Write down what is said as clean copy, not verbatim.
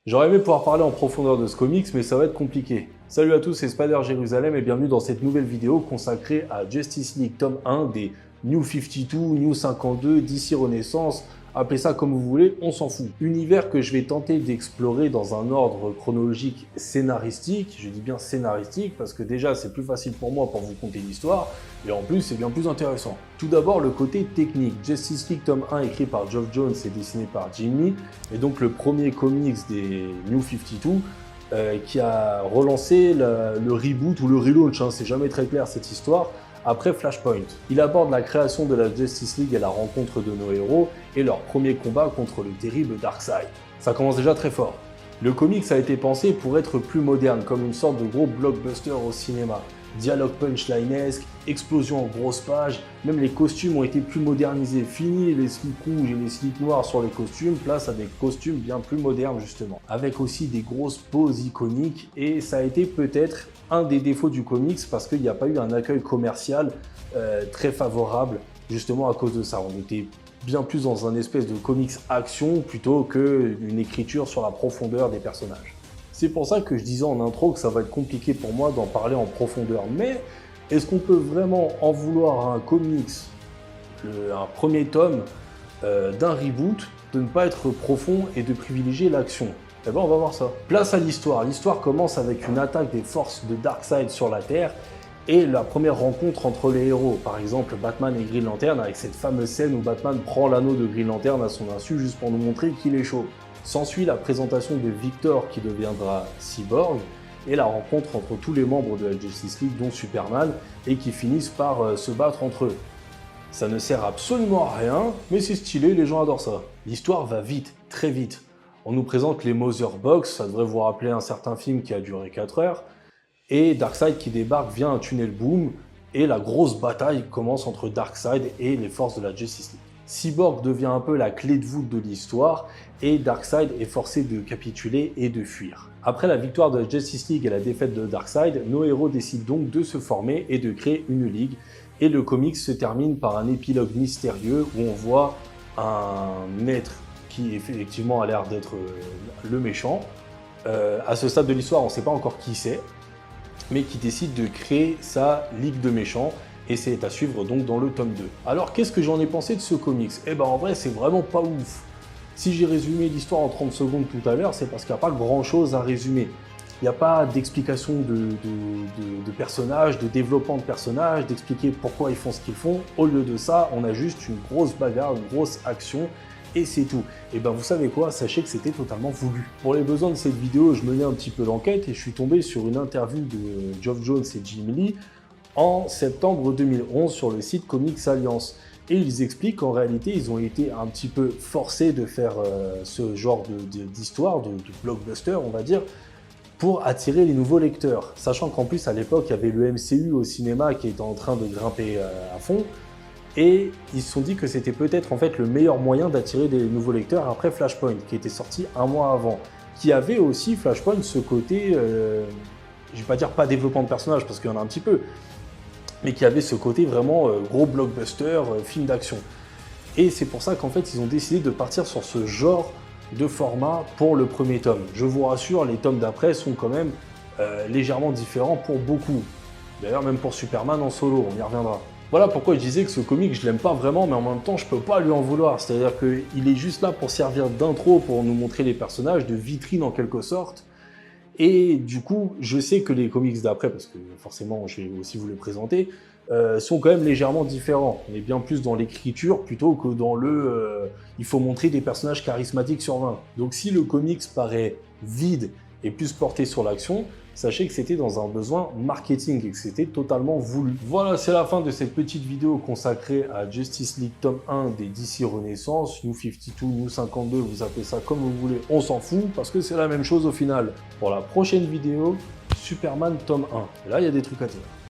J'aurais aimé pouvoir parler en profondeur de ce comics, mais ça va être compliqué. Salut à tous, c'est Spider Jérusalem et bienvenue dans cette nouvelle vidéo consacrée à Justice League tome 1 des New 52, New 52, DC Renaissance, appelez ça comme vous voulez, on s'en fout. Univers que je vais tenter d'explorer dans un ordre chronologique scénaristique, je dis bien scénaristique parce que déjà c'est plus facile pour moi pour vous conter l'histoire, et en plus c'est bien plus intéressant. Tout d'abord le côté technique, Justice League tome 1 écrit par Geoff Johns et dessiné par Jim Lee, et donc le premier comics des New 52, qui a relancé le reboot ou le relaunch, hein, c'est jamais très clair cette histoire, après Flashpoint. Il aborde la création de la Justice League et la rencontre de nos héros et leur premier combat contre le terrible Darkseid. Ça commence déjà très fort. Le comics a été pensé pour être plus moderne, comme une sorte de gros blockbuster au cinéma. Dialogue punchlinesque, explosion en grosses pages, même les costumes ont été plus modernisés. Fini les slips rouges et les slips noirs sur les costumes, place à des costumes bien plus modernes justement. Avec aussi des grosses poses iconiques, et ça a été peut-être un des défauts du comics parce qu'il n'y a pas eu un accueil commercial très favorable justement à cause de ça. On était bien plus dans un espèce de comics action plutôt qu'une écriture sur la profondeur des personnages. C'est pour ça que je disais en intro que ça va être compliqué pour moi d'en parler en profondeur. Mais est-ce qu'on peut vraiment en vouloir à un comics, un premier tome d'un reboot, de ne pas être profond et de privilégier l'action? Eh ben on va voir ça. Place à l'histoire. L'histoire commence avec une attaque des forces de Darkseid sur la Terre et la première rencontre entre les héros. Par exemple, Batman et Green Lantern, avec cette fameuse scène où Batman prend l'anneau de Green Lantern à son insu juste pour nous montrer qu'il est chaud. S'ensuit la présentation de Victor qui deviendra Cyborg et la rencontre entre tous les membres de la Justice League dont Superman et qui finissent par se battre entre eux. Ça ne sert absolument à rien, mais c'est stylé, les gens adorent ça. L'histoire va vite, très vite. On nous présente les Mother Box, ça devrait vous rappeler un certain film qui a duré 4 heures, et Darkseid qui débarque via un tunnel boom, et la grosse bataille commence entre Darkseid et les forces de la Justice League. Cyborg devient un peu la clé de voûte de l'histoire et Darkseid est forcé de capituler et de fuir. Après la victoire de la Justice League et la défaite de Darkseid, nos héros décident donc de se former et de créer une ligue. Et le comics se termine par un épilogue mystérieux où on voit un être qui effectivement a l'air d'être le méchant. À ce stade de l'histoire, on ne sait pas encore qui c'est, mais qui décide de créer sa ligue de méchants. Et c'est à suivre donc dans le tome 2. Alors qu'est-ce que j'en ai pensé de ce comics? Eh ben en vrai c'est vraiment pas ouf. Si j'ai résumé l'histoire en 30 secondes tout à l'heure, c'est parce qu'il n'y a pas grand chose à résumer. Il n'y a pas d'explication de personnages, de développement de personnages, d'expliquer pourquoi ils font ce qu'ils font. Au lieu de ça, on a juste une grosse bagarre, une grosse action, et c'est tout. Et ben vous savez quoi, sachez que c'était totalement voulu. Pour les besoins de cette vidéo, je menais un petit peu l'enquête et je suis tombé sur une interview de Geoff Johns et Jim Lee en septembre 2011 sur le site Comics Alliance. Et ils expliquent qu'en réalité, ils ont été un petit peu forcés de faire ce genre d'histoire, de blockbuster, on va dire, pour attirer les nouveaux lecteurs. Sachant qu'en plus, à l'époque, il y avait le MCU au cinéma qui était en train de grimper à fond. Et ils se sont dit que c'était peut-être en fait le meilleur moyen d'attirer des nouveaux lecteurs après Flashpoint, qui était sorti un mois avant. Qui avait aussi, Flashpoint, ce côté, je vais pas dire pas développement de personnage, parce qu'il y en a un petit peu, mais qui avait ce côté vraiment gros blockbuster, film d'action. Et c'est pour ça qu'en fait, ils ont décidé de partir sur ce genre de format pour le premier tome. Je vous rassure, les tomes d'après sont quand même légèrement différents pour beaucoup. D'ailleurs, même pour Superman en solo, on y reviendra. Voilà pourquoi je disais que ce comic, je l'aime pas vraiment, mais en même temps, je peux pas lui en vouloir. C'est-à-dire qu'il est juste là pour servir d'intro, pour nous montrer les personnages, de vitrine en quelque sorte. Et du coup, je sais que les comics d'après, parce que forcément je vais aussi vous les présenter, sont quand même légèrement différents. On est bien plus dans l'écriture plutôt que dans il faut montrer des personnages charismatiques sur 20. Donc si le comics paraît vide et plus porté sur l'action, sachez que c'était dans un besoin marketing et que c'était totalement voulu. Voilà, c'est la fin de cette petite vidéo consacrée à Justice League tome 1 des DC Renaissance, New 52, New 52, vous appelez ça comme vous voulez, on s'en fout parce que c'est la même chose au final. Pour la prochaine vidéo, Superman tome 1. Et là, il y a des trucs à dire.